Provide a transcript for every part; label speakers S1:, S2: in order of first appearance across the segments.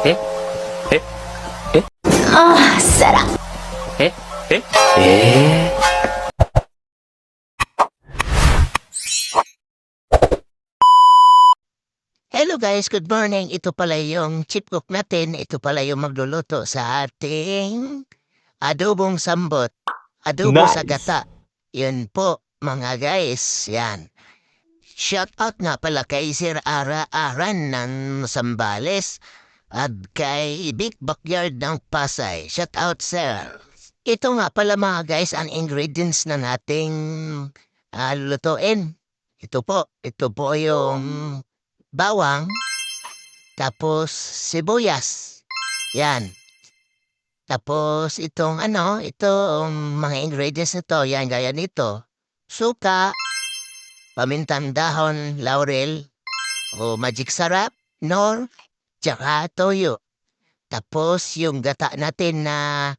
S1: えええ
S2: ああ、sarap.
S1: えええー
S3: Hello guys, good morning. Ito pala yung chief cook natin. Ito pala yung magluluto sa ating adobong sambot. Adobo sa
S1: Nice.
S3: gata. Yun po, mga guys. Yan. Shout out nga pala kay Sir Ara-Aran ng Sambales at kay Big Backyard ng Pasay. Shout out, sir. Ito nga pala mga guys, ang ingredients na nating lutuin. Ito po yung bawang, tapos sibuyas. Yan. Tapos itong mga ingredients nito, yan gaya nito. Suka, pamintang dahon, laurel, o magic sarap, nor, tsaka toyo. Tapos yung gata natin na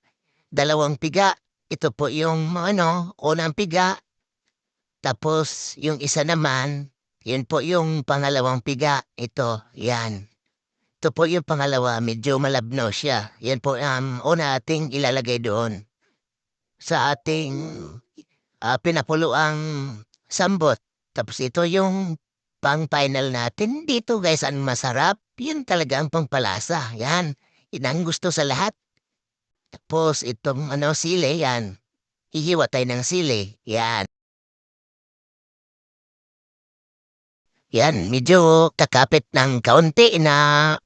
S3: dalawang piga. Ito po yung unang piga. Tapos yung isa naman, yun po yung pangalawang piga. Ito, yan. Ito po yung pangalawa, medyo malabnaw siya. Yan po una ating ilalagay doon sa ating pinapuluang sambot. Tapos ito yung pang-final natin. Dito guys, ang masarap. Yun talaga ang pangpalasa. Yan. Yan ang gusto sa lahat. Tapos itong sili, yan. Hihiwa tayo ng sili. Yan. Yan, medyo kakapit ng kaunti na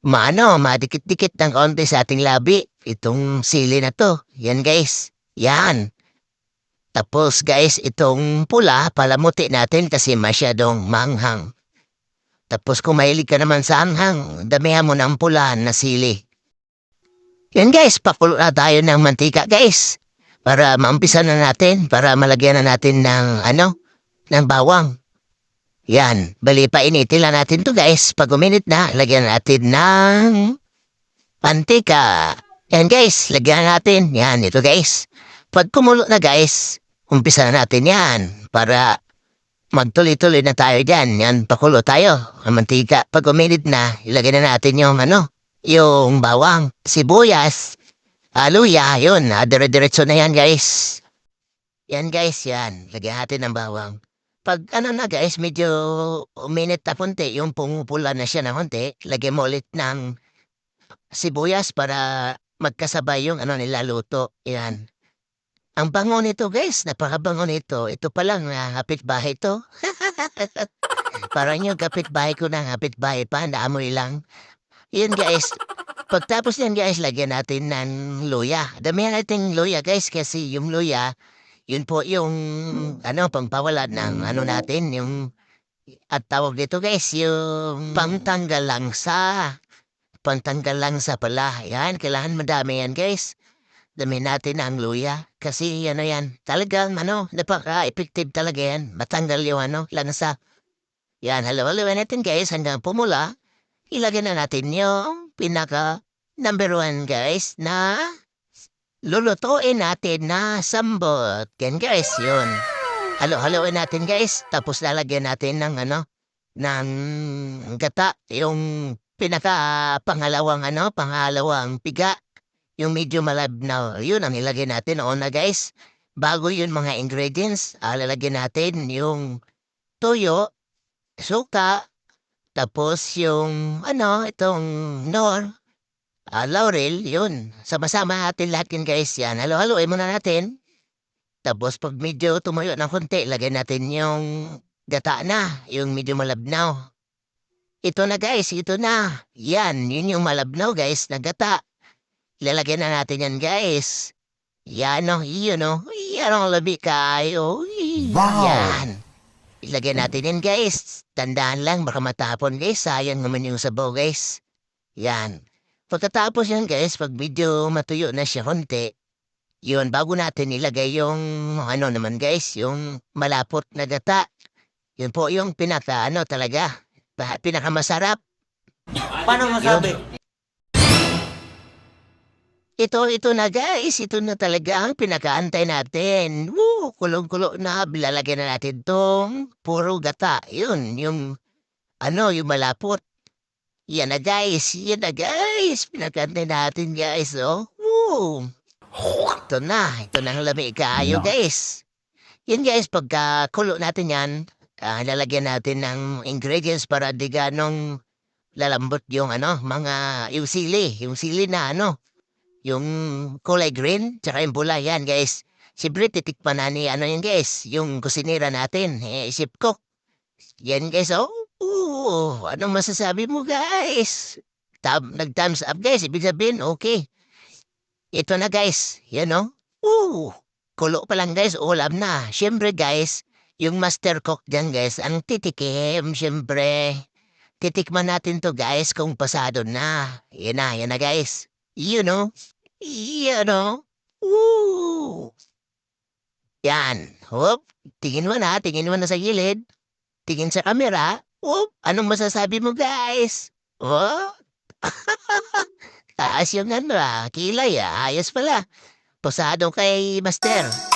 S3: madikit-dikit ng kaunti sa ating labi. Itong sili na to. Yan guys. Yan. Tapos guys, itong pula, palamuti natin kasi masyadong manghang. Tapos kung mahilig ka naman sa anghang, damihan mo ng pula na sili. Yan guys, pakulo na tayo ng mantika guys. Para maumpisa na natin, para malagyan na natin ng bawang. Yan, bali painitin lang natin to guys. Pag uminit na, lagyan natin ng mantika. Yan guys, lagyan natin. Yan, ito guys. Pag kumulo na guys, umpisa na natin yan. Para magtuloy-tuloy na tayo dyan. Yan, pakulo tayo. Ang mantika. Pag uminit na, ilagay na natin yung bawang, sibuyas, luya, yun. Dire-diretso na yan guys. Yan guys, yan. Lagyan natin ng bawang. Pag na guys, medyo uminit na konti, yung pumupula na siya na konti, lagyan mo ulit ng sibuyas para magkasabay yung nilaluto. Yan. Ang bango nito guys, napakabango nito. Ito pa lang kapitbahay to. Parang yung kapitbahay ko na kapitbahay pa, naamoy lang. Yun guys, pagtapos yan guys, lagyan natin ng luya. Damihan natin luya guys kasi yung luya, yun po yung pangpawala ng natin, yung at tawag dito guys, yung pangtanggal langsa. Pangtanggal langsa pala. Yan, kailangan madami yan guys. Dami natin ang luya. Kasi yan, talagang napaka-effective talaga yan. Matanggal yung langsa. Yan, halo-haloin natin guys hanggang pumula. Ilagay na natin yung pinaka number 1 guys na lulutuin natin na sambot. Yan guys, yun. Halo-haloin natin guys. Tapos lalagyan natin ng gata. Yung pangalawang piga. Yung medyo malabnaw. Yun ang ilagay natin. Una guys, bago yun mga ingredients, lalagyan natin yung toyo, suka, tapos yung itong nor, laurel, yun. Sama-sama natin lahat yun guys. Yan, halo-haloin muna natin. Tapos pag medyo tumayo ng konti, lagyan natin yung gata na, yung medyo malabnaw. Ito na guys, ito na. Yan, yun yung malabnaw guys, na gata. Ilalagyan na natin yan guys. Yan yun Yan ang labi kayo.
S4: Wow!
S3: Yan. Ilagyan natin yan guys. Tandaan lang, baka matapon guys. Sayang naman yung sabaw guys. Yan. Pagkatapos yan guys, pag medyo matuyo na siya konti, yun, bago natin ilagay yung naman guys, yung malapot na gata. Yun po yung talaga, pinakamasarap.
S4: Paano masabi?
S3: Ito na guys, ito na talaga ang pinakaantay natin. Woo, kulong-kulo na, bilalagyan na natin tong puro gata. Yun, yung malapot. Yan na guys, yan na guys. Pinagkantay natin guys, oh. Woo. Ito na ang lamig kaayo guys. Yan guys, pagka kulo natin yan, lalagyan natin ng ingredients para di ganong lalambot yung mga yung sili na yung kulay green, tsaka yung pula yan guys. Siyempre titikpan na ni yan guys, yung kusinira natin, chef cook. Yan guys, oh. Anong masasabi mo guys? Nag-thumbs up guys, ibig sabihin, okay. Ito na guys, yan oh. Kulo pa lang guys, ulam na. Siyempre guys, yung master cook dyan guys, ang titikim, siyempre. Titikman natin to guys kung pasado na. Yan na guys. You know? Yan oh. Woo! Yan. Hop, tingin mo na sa gilid. Tingin sa kamera. Anong masasabi mo guys? Oh? Taas yung kilay ayos pala. Posado kay Master.